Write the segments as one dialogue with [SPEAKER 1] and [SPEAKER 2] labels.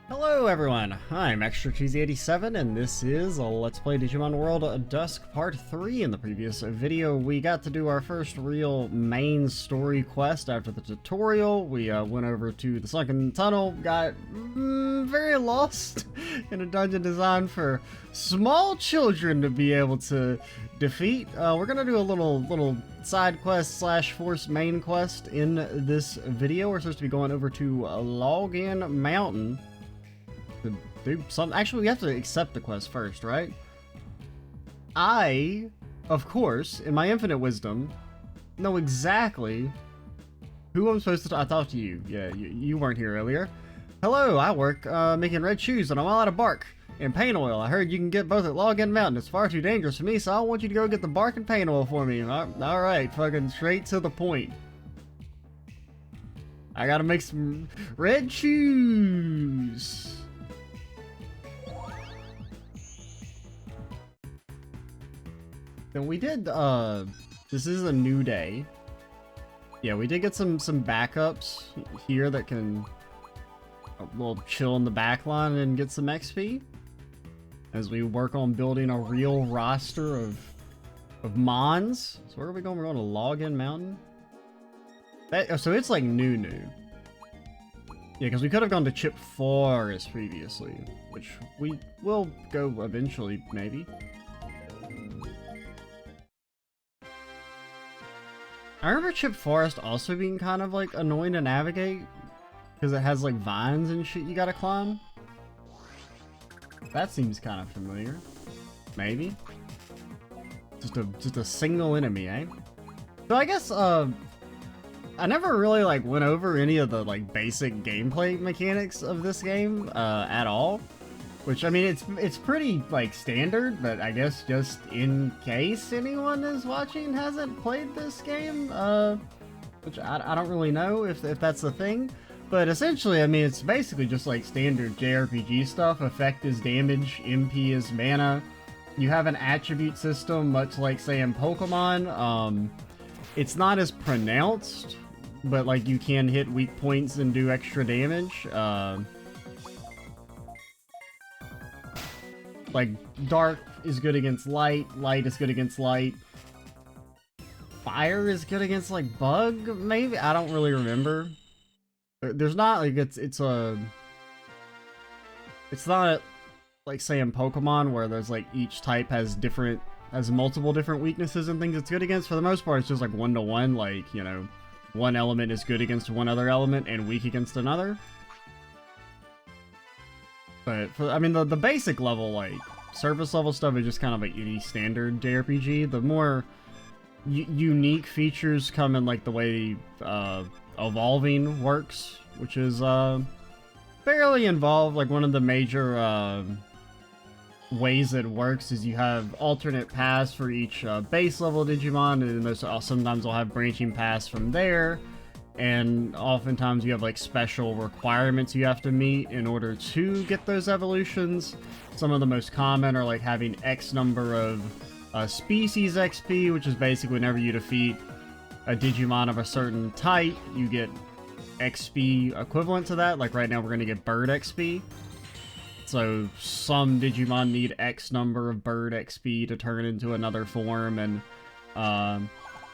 [SPEAKER 1] Hello everyone, I'm Extra Cheesy 87 and this is Let's Play Digimon World Dusk Part 3. In the previous video, we got to do our first real main story quest after the tutorial. We went over to the sunken tunnel, got very lost in a dungeon designed for small children to be able to defeat. We're gonna do a little side quest slash force main quest in this video. We're supposed to be going over to Login Mountain to do something. Actually, we have to accept the quest first, right? I, of course, in my infinite wisdom, know exactly who I'm supposed to. I talked to you. Yeah, you weren't here earlier. Hello, I work making red shoes, and I'm all out of bark and paint oil. I heard you can get both at Login Mountain. It's far too dangerous for me, so I want you to go get the bark and paint oil for me. All right, fucking straight to the point. I gotta make some red shoes. Then we did, this is a new day. Yeah, we did get some backups here that can we'll chill in the back line and get some XP as we work on building a real roster of Mons. So where are we going? We're going to Login Mountain. So it's like new. Yeah, because we could have gone to Chip Forest previously, which we will go eventually, maybe. I remember Chip Forest also being kind of like annoying to navigate because it has like vines and shit you gotta climb. That seems kind of familiar. Maybe. Just a single enemy, eh? So I guess I never really like went over any of the like basic gameplay mechanics of this game at all. Which, I mean, it's pretty, like, standard, but I guess just in case anyone is watching and hasn't played this game, which I don't really know if that's the thing. But essentially, I mean, it's basically just like standard JRPG stuff. Effect is damage, MP is mana. You have an attribute system, much like, say, in Pokemon. It's not as pronounced, but, like, you can hit weak points and do extra damage. Like, dark is good against light, light is good against light. Fire is good against, like, bug, maybe? I don't really remember. There's not, like, it's not, like, say, in Pokemon, where there's, like, each type has multiple different weaknesses and things it's good against. For the most part, it's just, like, one-to-one, like, you know, one element is good against one other element and weak against another. But, I mean, the basic level, like, surface level stuff is just kind of like any standard JRPG. The more unique features come in, like, the way evolving works, which is fairly involved. Like, one of the major ways it works is you have alternate paths for each base level Digimon, and those sometimes will have branching paths from there. And oftentimes you have like special requirements you have to meet in order to get those evolutions. Some of the most common are like having X number of species XP, which is basically whenever you defeat a Digimon of a certain type, you get XP equivalent to that. Like right now we're going to get Bird XP. So some Digimon need X number of Bird XP to turn into another form, and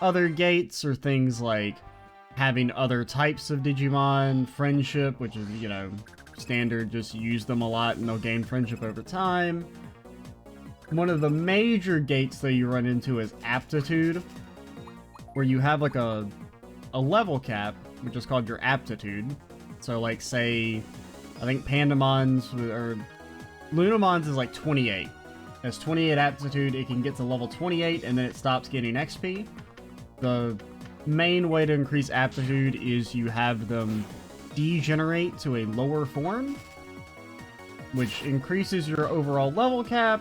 [SPEAKER 1] other gates are things like having other types of Digimon, friendship, which is, you know, standard, just use them a lot and they'll gain friendship over time. One of the major gates that you run into is Aptitude, where you have like a level cap, which is called your Aptitude. So like, say, I think Pandamon's or Lunamon's is like 28. It has 28 Aptitude, it can get to level 28 and then it stops getting XP. The main way to increase Aptitude is you have them degenerate to a lower form, which increases your overall level cap,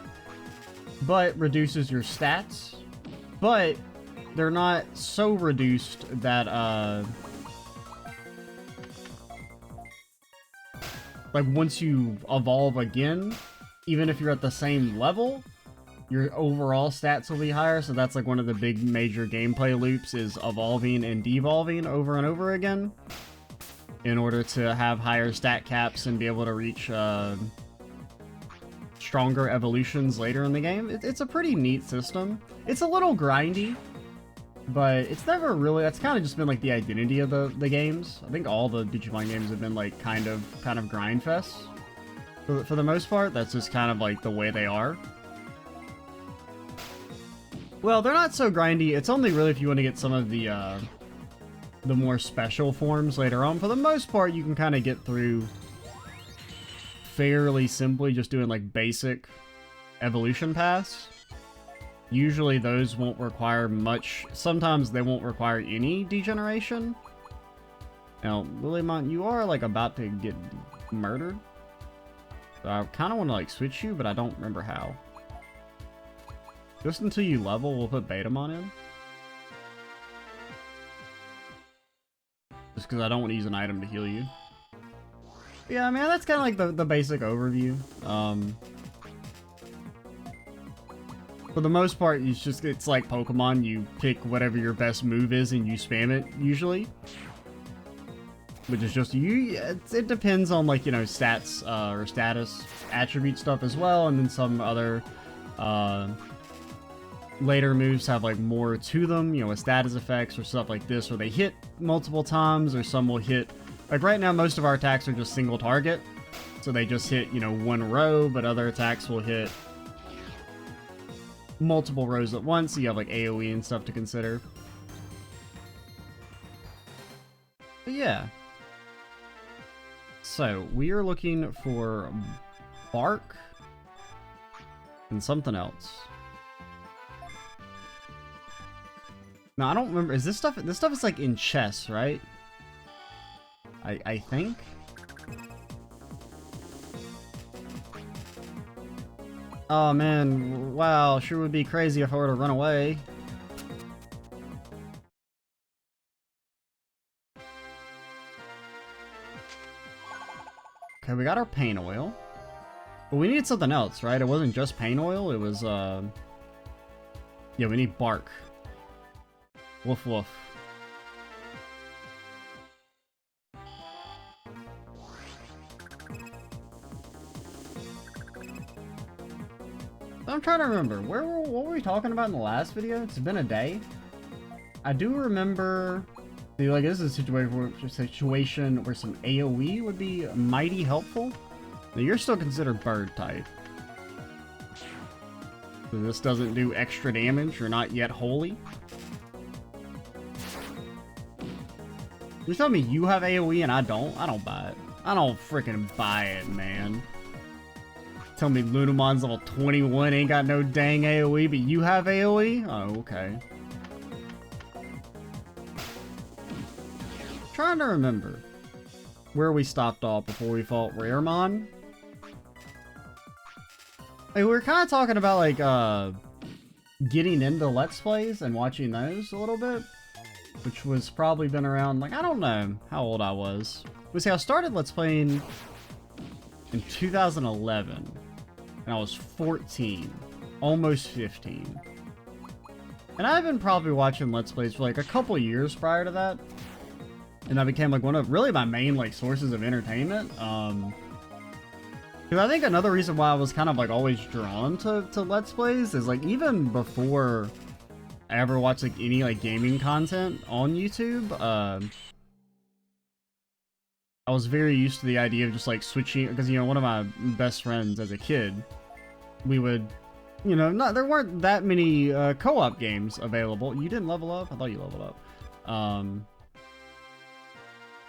[SPEAKER 1] but reduces your stats. But they're not so reduced that, like, once you evolve again, even if you're at the same level, your overall stats will be higher. So that's like one of the big major gameplay loops, is evolving and devolving over and over again. in order to have higher stat caps and be able to reach stronger evolutions later in the game. It's a pretty neat system. It's a little grindy, but it's never really, that's kind of just been like the identity of the games. I think all the Digimon games have been like kind of grind fests. For the most part, that's just kind of like the way they are. Well, they're not so grindy. It's only really if you want to get some of the more special forms later on. For the most part, you can kind of get through fairly simply just doing like basic evolution paths. Usually those won't require much. Sometimes they won't require any degeneration. Now, Lilymon, you are like about to get murdered. So I kind of want to like switch you, but I don't remember how. Just until you level, we'll put Betamon in. Just because I don't want to use an item to heal you. Yeah, I mean, that's kind of like the basic overview. For the most part, it's like Pokemon. You pick whatever your best move is and you spam it, usually. Which is just, it depends on, like, you know, stats or status attribute stuff as well. And then some other later moves have, like, more to them, you know, with status effects or stuff like this, where they hit multiple times, or some will hit. Like, right now, most of our attacks are just single target. So they just hit, you know, one row, but other attacks will hit multiple rows at once. So you have, like, AoE and stuff to consider. But yeah. So, we are looking for Bark and something else. Now, I don't remember. Is this stuff? This stuff is, like, in chess, right? I think. Oh man, wow, sure would be crazy if I were to run away. Okay, we got our pain oil. But we needed something else, right? It wasn't just pain oil, it was, yeah, we need bark. Woof woof. I'm trying to remember, what were we talking about in the last video? It's been a day. I do remember, like, this is a situation where some AoE would be mighty helpful. Now, you're still considered bird type. So this doesn't do extra damage. You're not yet holy. You're telling me you have AoE and I don't? I don't buy it. I don't freaking buy it, man. Tell me Lunamon's level 21 ain't got no dang AoE, but you have AoE? Oh, okay. Trying to remember where we stopped off before we fought Raremon. Hey, we were kind of talking about, like, getting into Let's Plays and watching those a little bit, which was probably been around, like, I don't know how old I was. But see, I started Let's Playing in 2011. And I was 14, almost 15. And I've been probably watching Let's Plays for like a couple years prior to that. And I became like one of really my main like sources of entertainment. Because I think another reason why I was kind of like always drawn to Let's Plays is like even before I ever watched like any like gaming content on YouTube, I was very used to the idea of just like switching, because, you know, one of my best friends as a kid, we would, you know, there weren't that many co-op games available. You didn't level up? I thought you leveled up.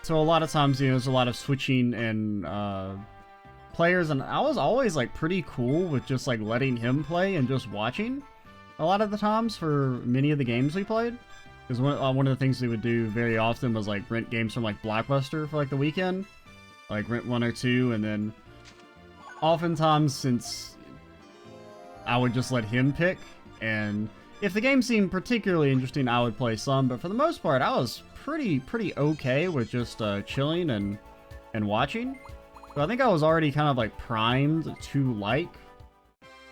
[SPEAKER 1] So a lot of times, you know, there's a lot of switching and players, and I was always like pretty cool with just like letting him play and just watching a lot of the times for many of the games we played. Because one of the things we would do very often was like rent games from like Blockbuster for like the weekend. Like rent one or two, and then oftentimes, since I would just let him pick, and if the game seemed particularly interesting, I would play some, but for the most part, I was pretty okay with just chilling and watching. So I think I was already kind of like primed to like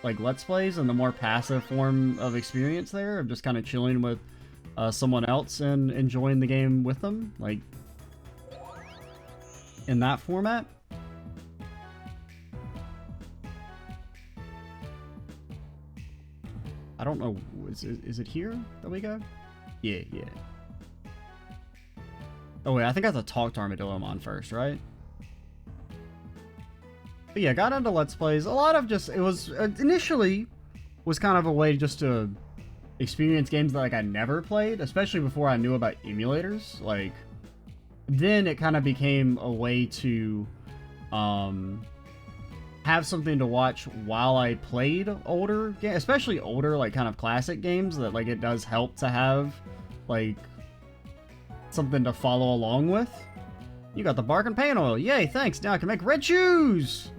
[SPEAKER 1] Let's Plays and the more passive form of experience there, of just kind of chilling with someone else and enjoying the game with them. Like, in that format. I don't know, is it here that we go? Yeah. Oh wait, I think I have to talk to Armadillomon first, right? But yeah, got into Let's Plays. A lot of just, it was, initially, was kind of a way just to experience games that, like, I never played, especially before I knew about emulators. Like, then it kind of became a way to, have something to watch while I played older games, especially older, like, kind of classic games, that, like, it does help to have, like, something to follow along with. You got the bark and paint oil. Yay, thanks. Now I can make red shoes.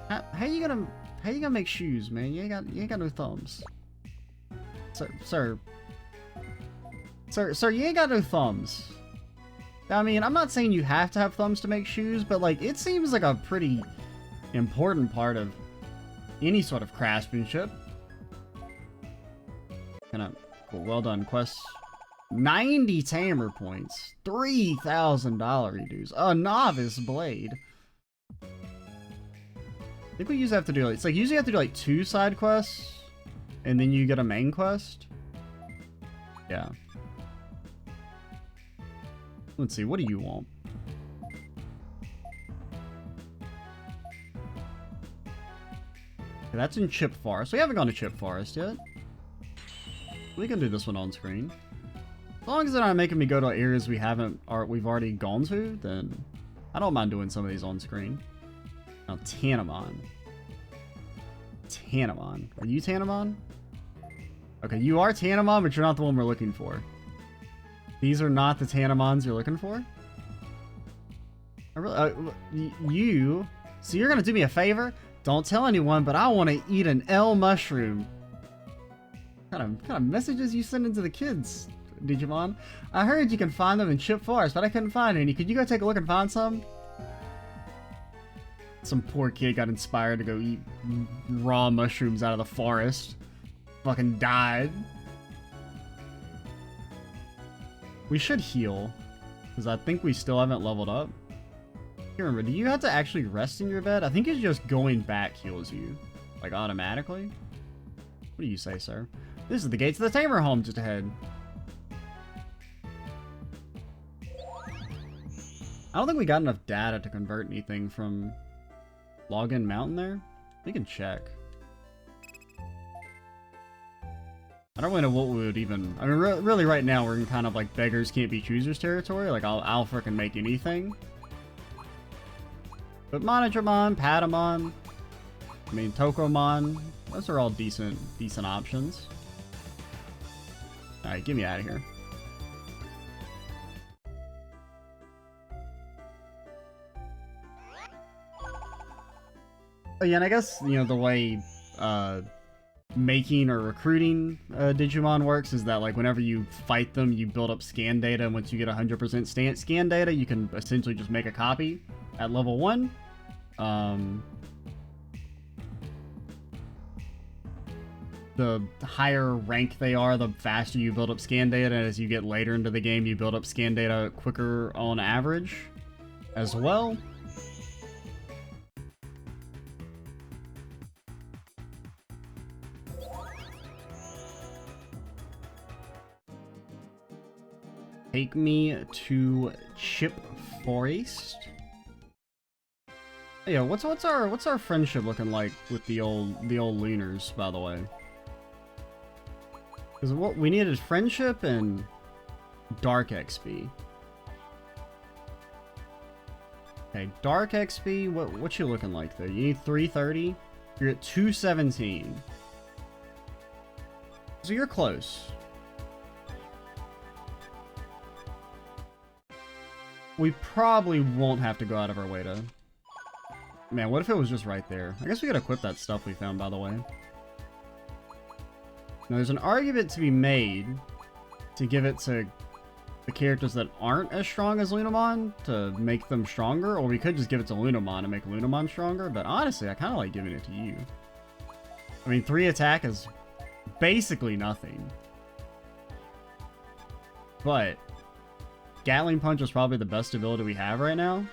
[SPEAKER 1] How you gonna make shoes, man? You ain't got no thumbs. Sir, you ain't got no thumbs. I mean, I'm not saying you have to have thumbs to make shoes, but, like, it seems like a pretty important part of any sort of craftsmanship. Cool, well done. Quest 90 tamer points, $3,000 dues, a novice blade. I think we usually have to do, like, it's like usually have to do like 2 side quests and then you get a main quest. Yeah. Let's see, what do you want? Okay, that's in Chip Forest. We haven't gone to Chip Forest yet. We can do this one on screen. As long as they're not making me go to areas we've already gone to, then I don't mind doing some of these on screen. Now, Tanamon. Tanamon. Are you Tanamon? Okay, you are Tanamon, but you're not the one we're looking for. These are not the Tanamons you're looking for? I really, so you're gonna do me a favor? Don't tell anyone, but I want to eat an L mushroom. What kind of messages you sending to the kids, Digimon? I heard you can find them in Chip Forest, but I couldn't find any. Could you go take a look and find some? Some poor kid got inspired to go eat raw mushrooms out of the forest. Fucking died. We should heal, because I think we still haven't leveled up. I remember, do you have to actually rest in your bed? I think it's just going back heals you, like, automatically. What do you say, sir? This is the gates of the Tamer home just ahead. I don't think we got enough data to convert anything from Login Mountain there. We can check. I don't really know what we would even... I mean, really right now we're in kind of like beggars can't be choosers territory. Like, I'll frickin' make anything. But Monitramon, Patamon, I mean, Tokomon, those are all decent options. Alright, get me out of here. Oh, yeah, and I guess, you know, the way making or recruiting Digimon works is that, like, whenever you fight them, you build up scan data, and once you get 100% scan data, you can essentially just make a copy at level 1. The higher rank they are, the faster you build up scan data, and as you get later into the game, you build up scan data quicker on average as well. Take me to Chip Forest. Yeah, what's our friendship looking like with the old Lunars, by the way? Because what we needed friendship and Dark XP. Okay, Dark XP. What you looking like though? You need 330. You're at 217. So you're close. We probably won't have to go out of our way to... Man, what if it was just right there? I guess we could equip that stuff we found, by the way. Now, there's an argument to be made to give it to the characters that aren't as strong as Lunamon to make them stronger, or we could just give it to Lunamon and make Lunamon stronger, but honestly, I kind of like giving it to you. I mean, 3 attack is basically nothing. But Gatling Punch is probably the best ability we have right now.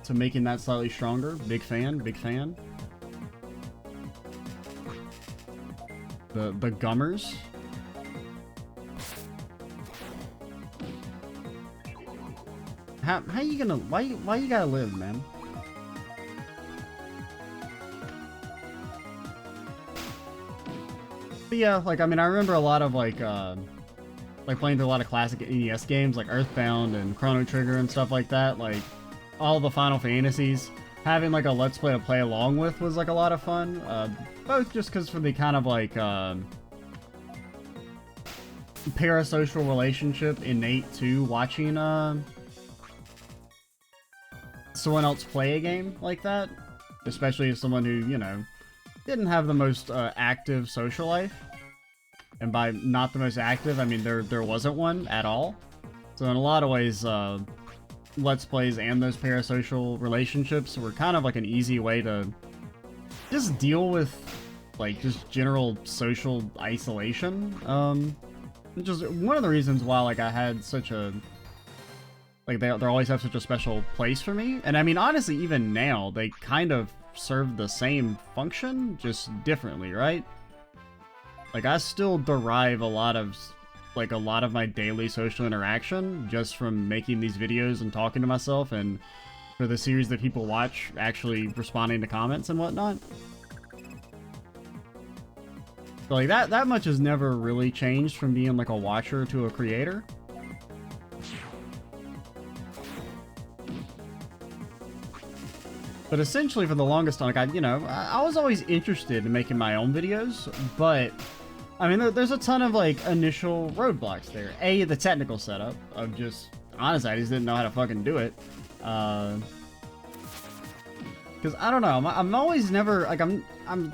[SPEAKER 1] to making that slightly stronger. Big fan, big fan. The gummers. How you gonna, why you gotta live, man? But yeah, like, I mean, I remember a lot of, like playing through a lot of classic NES games, like Earthbound and Chrono Trigger and stuff like that, like, all the Final Fantasies. Having, like, a Let's Play to play along with was, like, a lot of fun, both just because for the kind of, like, parasocial relationship innate to watching, someone else play a game like that, especially as someone who, you know, didn't have the most active social life. And by not the most active, I mean there wasn't one at all. So in a lot of ways, Let's Plays and those parasocial relationships were kind of like an easy way to just deal with, like, just general social isolation. Just one of the reasons why, like, I had such a, like, they always have such a special place for me. And I mean, honestly, even now, they kind of serve the same function, just differently, right? Like, I still derive a lot of my daily social interaction just from making these videos and talking to myself, and for the series that people watch, actually responding to comments and whatnot. So, like, that much has never really changed from being, like, a watcher to a creator. But essentially, for the longest time, like, I was always interested in making my own videos, but, I mean, there's a ton of, like, initial roadblocks there. A, the technical setup of just, honestly, I just didn't know how to fucking do it. Because, I don't know, I'm always never, like, I'm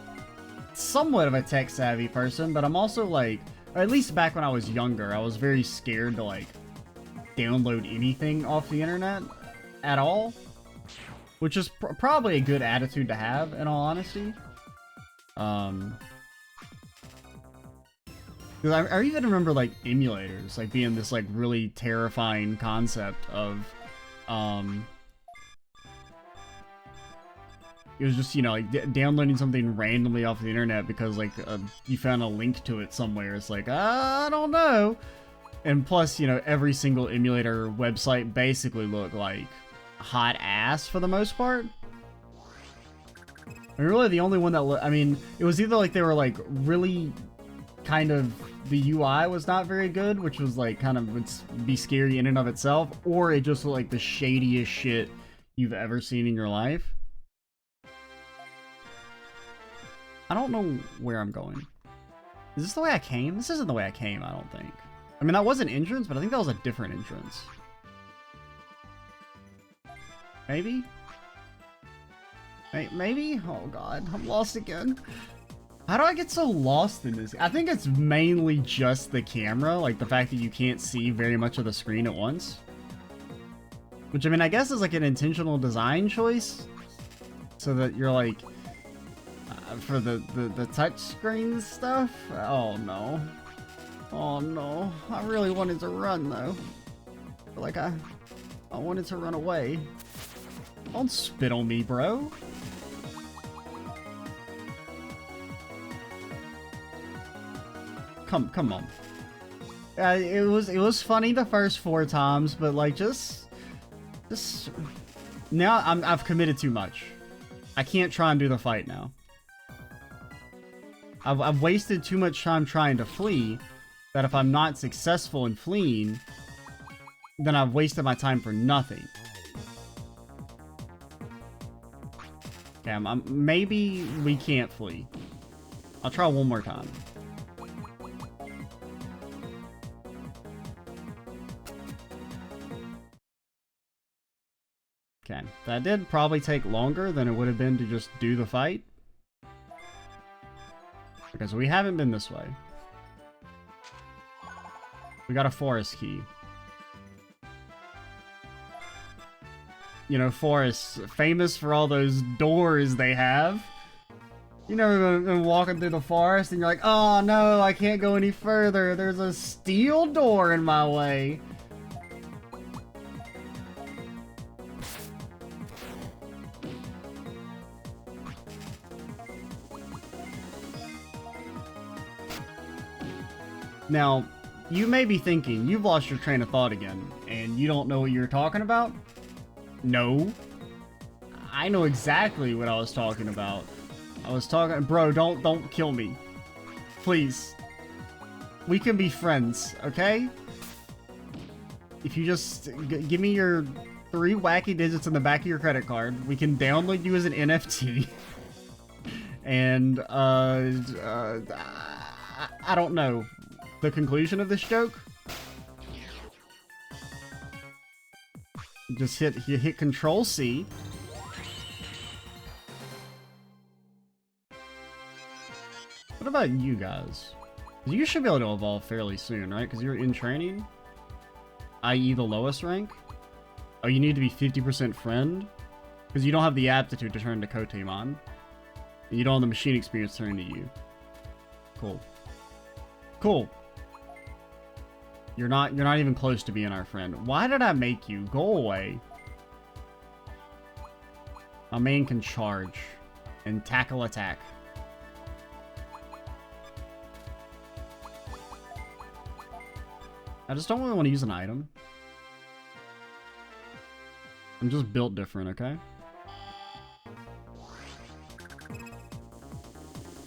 [SPEAKER 1] somewhat of a tech-savvy person, but I'm also, like, or at least back when I was younger, I was very scared to, like, download anything off the internet at all. Which is probably a good attitude to have, in all honesty. Because I even remember, like, emulators, like, being this, like, really terrifying concept of, it was just, you know, like, downloading something randomly off the internet because, like, you found a link to it somewhere. It's like, I don't know. And plus, you know, every single emulator website basically looked like hot ass for the most part. I mean, really the only one that I mean, it was either like they were like really kind of, the UI was not very good, which was like kind of would be scary in and of itself, or it just looked like the shadiest shit you've ever seen in your life. I don't know where I'm going. Is this the way I came? This isn't the way I came, I don't think. I mean, that was an entrance, but I think that was a different entrance. Maybe? Maybe? Oh god, I'm lost again. How do I get so lost in this? I think it's mainly just the camera, like the fact that you can't see very much of the screen at once. Which, I mean, I guess is like an intentional design choice. So that you're like, for the touch screen stuff? Oh no. Oh no. I really wanted to run though. But like I wanted to run away. Don't spit on me, bro. Come on. It was funny the first 4 times, but like just now I've committed too much. I can't try and do the fight now. I've wasted too much time trying to flee that if I'm not successful in fleeing, then I've wasted my time for nothing. Okay, maybe we can't flee. I'll try one more time. Okay, that did probably take longer than it would have been to just do the fight. Okay, so we haven't been this way. We got a forest key. You know, forests, famous for all those doors they have. You never been walking through the forest and you're like, oh no, I can't go any further. There's a steel door in my way. Now, you may be thinking, you've lost your train of thought again, and you don't know what you're talking about? No. I know exactly what I was talking about. I was talking... Bro, don't kill me. Please. We can be friends, okay? If you just give me your 3 wacky digits in the back of your credit card, we can download you as an NFT. And, I don't know. The conclusion of this joke? Just hit Control C. What about you guys? You should be able to evolve fairly soon, right? Because you're in training, i.e. the lowest rank. Oh, you need to be 50% friend? Because you don't have the aptitude to turn to Kotemon. And you don't have the machine experience turn to you. Cool. Cool. You're not even close to being our friend. Why did I make you? Go away. My main can charge and tackle attack. I just don't really want to use an item. I'm just built different, okay?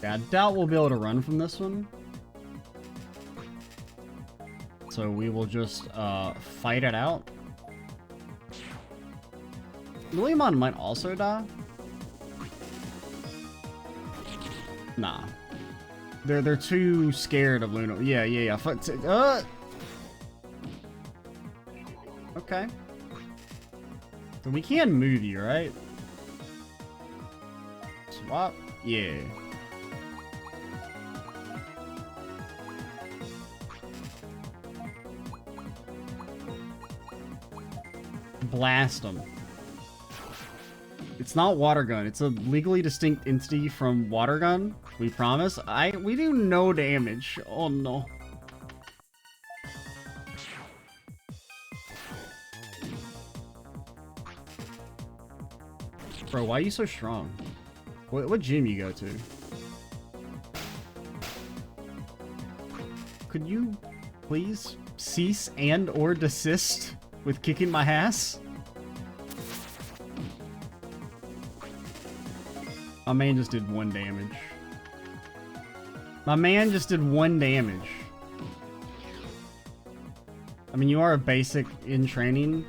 [SPEAKER 1] Yeah, I doubt we'll be able to run from this one. So we will just fight it out. Digimon might also die. Nah. They're too scared of Luna. Yeah. Okay. So we can move you, right? Swap? Yeah. Blast them. It's not water gun. It's a legally distinct entity from water gun. We promise. We do no damage. Oh no. Bro, why are you so strong? What gym you go to? Could you please cease and or desist with kicking my ass? My man just did 1 damage. My man just did 1 damage. I mean, you are a basic in training,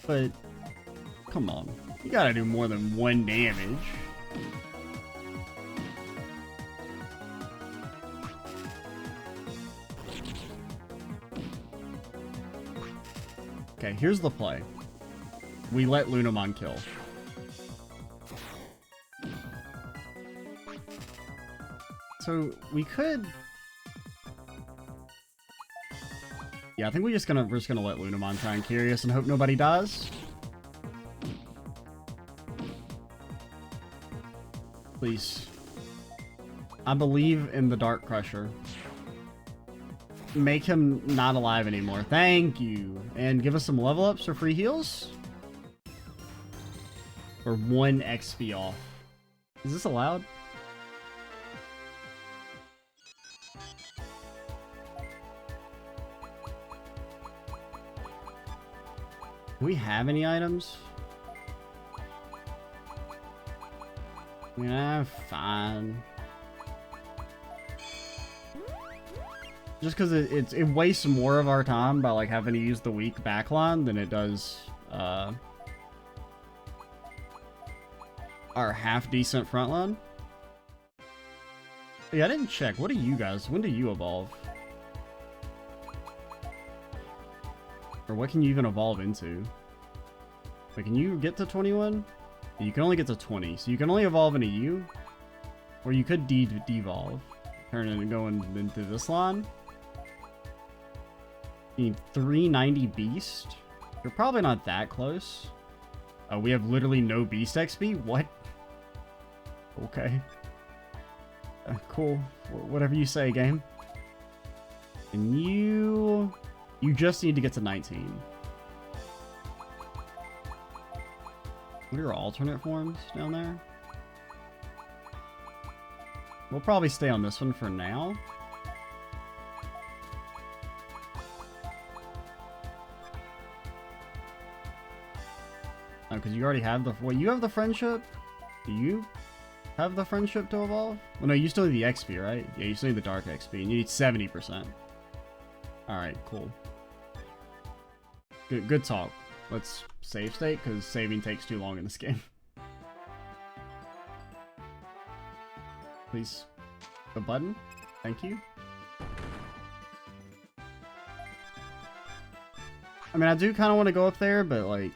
[SPEAKER 1] but come on. You gotta do more than 1 damage. Okay, here's the play. We let Lunamon kill. So we could... Yeah, I think we're just gonna let Lunamon try and carry us and hope nobody dies. Please. I believe in the Dark Crusher. Make him not alive anymore. Thank you. And give us some level ups or free heals? Or 1 XP off. Is this allowed? Do we have any items? Yeah, fine. Just because it wastes more of our time by like having to use the weak backline than it does our half decent frontline. Yeah, I didn't check. What do you guys? When do you evolve? Or what can you even evolve into? Wait, can you get to 21? You can only get to 20, so you can only evolve into you, or you could devolve, turn it and go into this line. You need 390 Beast. You're probably not that close. Oh, we have literally no Beast XP? What? Okay. Cool. Whatever you say, game. And you just need to get to 19. What are your alternate forms down there? We'll probably stay on this one for now. Oh, because you already have the... Well, you have the friendship? Do you have the friendship to evolve? Well, no, you still need the XP, right? Yeah, you still need the Dark XP, and you need 70%. Alright, cool. Good talk. Let's save state, because saving takes too long in this game. Please. The button? Thank you. I mean, I do kind of want to go up there, but like...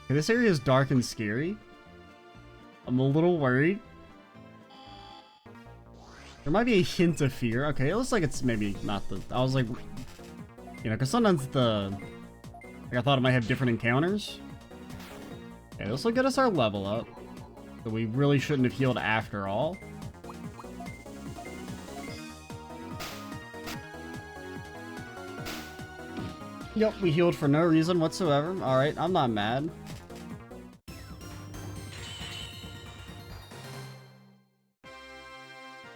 [SPEAKER 1] This area is dark and scary. I'm a little worried. There might be a hint of fear. Okay, it looks like it's maybe not the... I was like... You know, because sometimes the... Like, I thought it might have different encounters. Okay, this will get us our level up. So we really shouldn't have healed after all. Yep, we healed for no reason whatsoever. Alright, I'm not mad.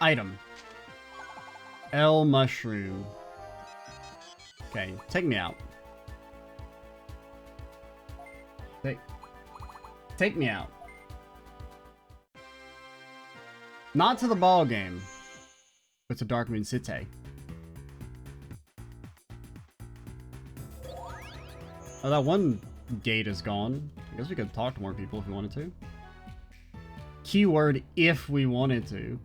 [SPEAKER 1] Item. L mushroom. Okay, take me out. Take me out. Not to the ball game, but to Darkmoon City. Oh, that one gate is gone. I guess we could talk to more people if we wanted to. Keyword, if we wanted to.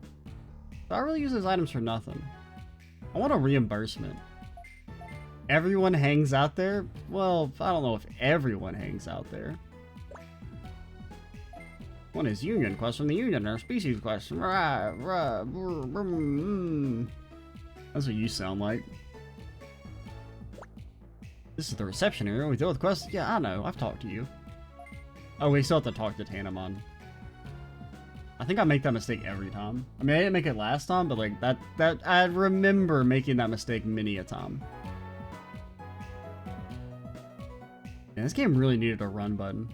[SPEAKER 1] I really use those items for nothing. I want a reimbursement. Everyone hangs out there? Well, I don't know if everyone hangs out there. One is Union quest from the Union, or Species quest. That's what you sound like. This is the reception area. We deal with quests. Yeah, I know. I've talked to you. Oh, we still have to talk to Tanamon. I think I make that mistake every time. I mean, I didn't make it last time, but like that I remember making that mistake many a time. Yeah, this game really needed a run button.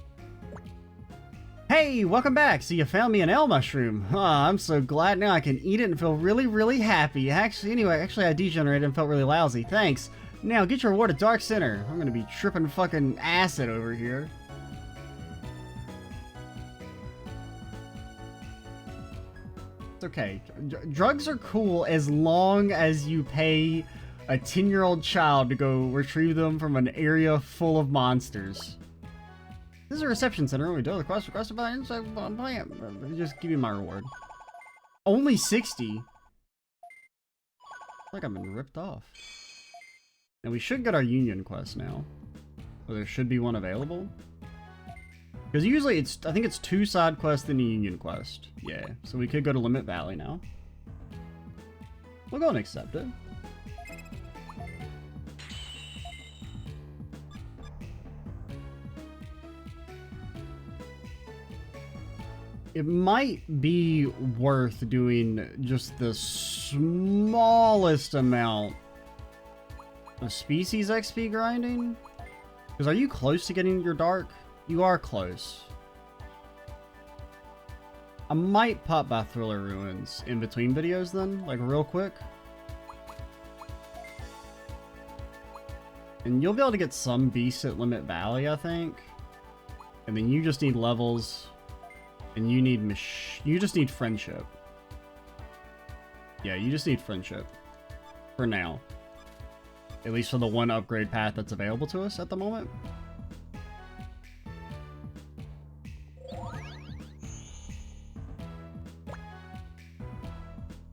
[SPEAKER 1] Hey, welcome back! So you found me an L mushroom. Oh, I'm so glad now I can eat it and feel really, really happy. Actually, I degenerated and felt really lousy. Thanks. Now get your reward at Dark Center. I'm gonna be tripping fucking acid over here. It's okay. Drugs are cool as long as you pay a 10-year-old child to go retrieve them from an area full of monsters. This is a reception center. We do the quest requested by inside plant. Just give me my reward. Only 60? I feel like I've been ripped off. And we should get our Union quest now. Or there should be one available. Because usually I think it's 2 side quests and a Union quest. Yeah, so we could go to Limit Valley now. We'll go and accept it. It might be worth doing just the smallest amount of species XP grinding. Because are you close to getting your Dark? You are close. I might pop by Thriller Ruins in between videos then, like real quick. And you'll be able to get some beasts at Limit Valley, I think. And then you just need levels. And you need you just need friendship. Yeah, you just need friendship. For now. At least for the one upgrade path that's available to us at the moment.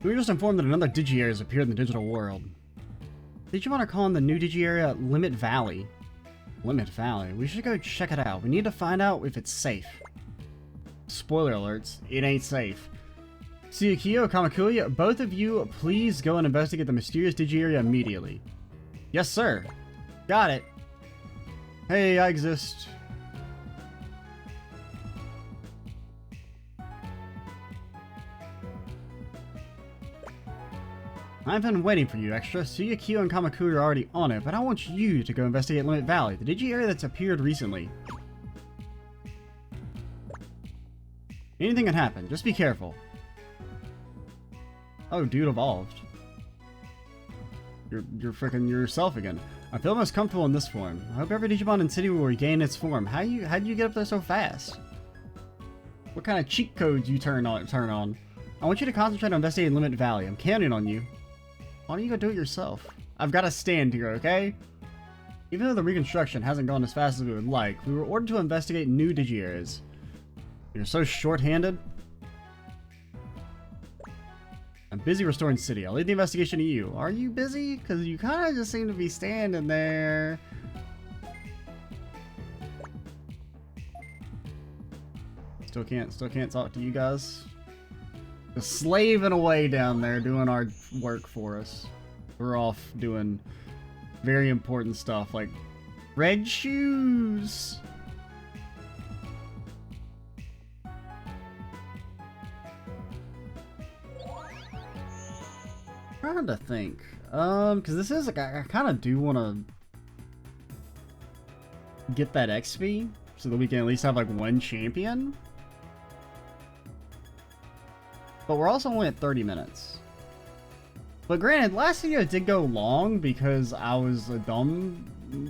[SPEAKER 1] We were just informed that another Digi area has appeared in the digital world. Digimon are calling the new Digi area Limit Valley. Limit Valley? We should go check it out. We need to find out if it's safe. Spoiler alerts, it ain't safe. Tsuyukiyo, Kamakuya, both of you, please go and investigate the mysterious Digi area immediately. Yes, sir. Got it. Hey, I exist. I've been waiting for you, Extra. Tsuyukiyo and Kamakuya are already on it, but I want you to go investigate Limit Valley, the Digi area that's appeared recently. Anything can happen, just be careful. Oh, dude evolved. You're freaking yourself again. I feel most comfortable in this form. I hope every Digimon in City will regain its form. How'd you get up there so fast? What kind of cheat codes you turn on? I want you to concentrate on investigating Limit Valley. I'm counting on you. Why don't you go do it yourself? I've got to stand here, okay? Even though the reconstruction hasn't gone as fast as we would like, we were ordered to investigate new Digi areas. You're so short-handed. I'm busy restoring City. I'll leave the investigation to you. Are you busy? Because you kind of just seem to be standing there. Still can't talk to you guys. Just slaving away down there doing our work for us. We're off doing very important stuff like red shoes. Trying to think, because this is like I kind of do want to get that XP so that we can at least have like one champion. But we're also only at 30 minutes. But granted, last video did go long because I was a dumb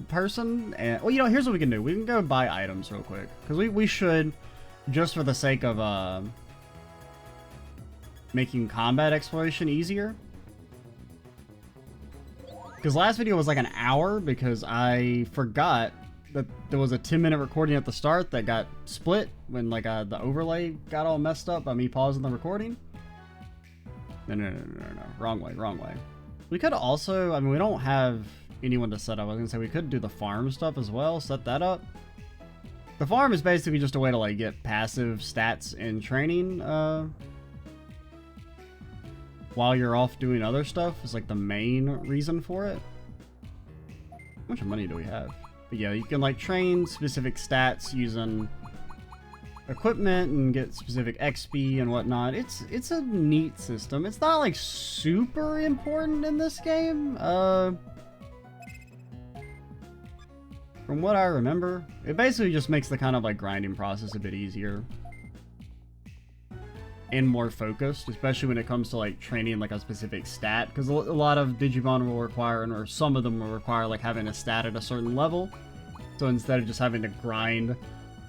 [SPEAKER 1] person. And well, you know, here's what we can do. We can go buy items real quick because we should, just for the sake of making combat exploration easier. Because last video was like an hour because I forgot that there was a 10-minute recording at the start that got split when like the overlay got all messed up by me pausing the recording. No. Wrong way. We could also, I mean, we don't have anyone to set up. I was gonna say we could do the farm stuff as well, set that up. The farm is basically just a way to like get passive stats and training while you're off doing other stuff. Is like the main reason for it. How much money do we have? But yeah, you can like train specific stats using equipment and get specific XP and whatnot. It's a neat system. It's not like super important in this game. From what I remember, it basically just makes the kind of like grinding process a bit easier and more focused, especially when it comes to like training like a specific stat, because a lot of Digimon will require, or some of them will require like having a stat at a certain level. So instead of just having to grind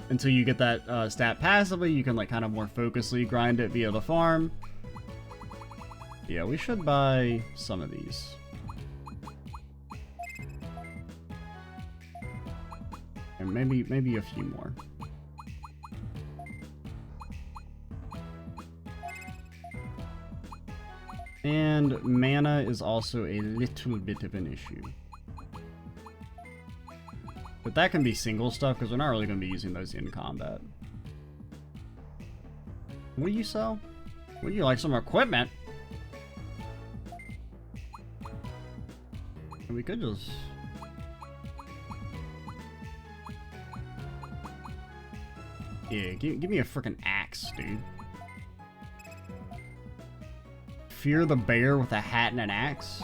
[SPEAKER 1] until you get that stat passively, you can like kind of more focusedly grind it via the farm. Yeah, we should buy some of these. And maybe a few more. And mana is also a little bit of an issue. But that can be single stuff because we're not really going to be using those in combat. What do you sell? Would you like some equipment? We could just... Yeah, give me a freaking axe, dude. Fear the bear with a hat and an axe?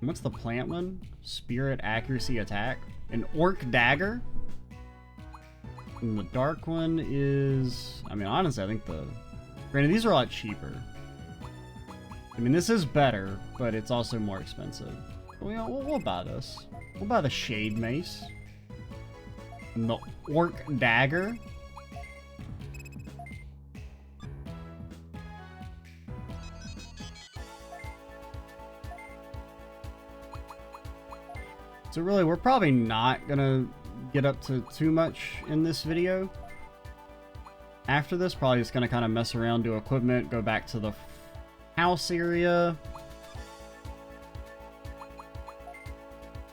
[SPEAKER 1] What's the plant one? Spirit, accuracy, attack. An orc dagger? And the dark one is... I mean, honestly, I think the... Granted, these are a lot cheaper. I mean, this is better, but it's also more expensive. We'll buy this. We'll buy the Shade Mace. And the Orc Dagger. So really, we're probably not gonna get up to too much in this video. After this, probably just gonna kind of mess around, do equipment, go back to the house area.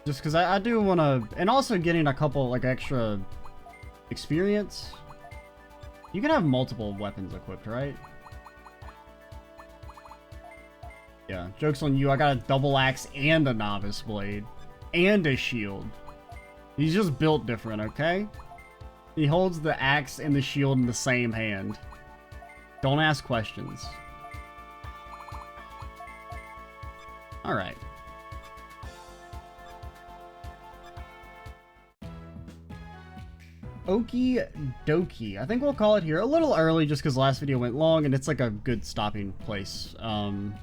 [SPEAKER 1] Just because I do want to, and also getting a couple like extra experience. You can have multiple weapons equipped, right? Yeah, joke's on you. I got a double axe and a novice blade. And a shield. He's just built different, okay? He holds the axe and the shield in the same hand. Don't ask questions. Alright. Okie dokie. I think we'll call it here a little early just because last video went long and it's like a good stopping place. And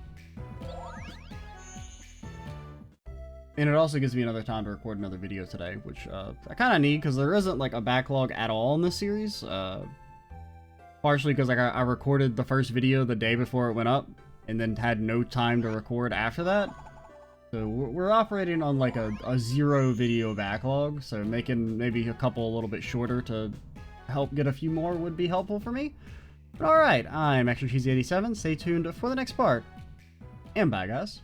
[SPEAKER 1] it also gives me another time to record another video today, which I kind of need because there isn't like a backlog at all in this series. Partially because like I recorded the first video the day before it went up and then had no time to record after that. So we're operating on like a 0 video backlog, so making maybe a couple a little bit shorter to help get a few more would be helpful for me. But alright, I'm Extra Cheesy 87, stay tuned for the next part, and bye guys.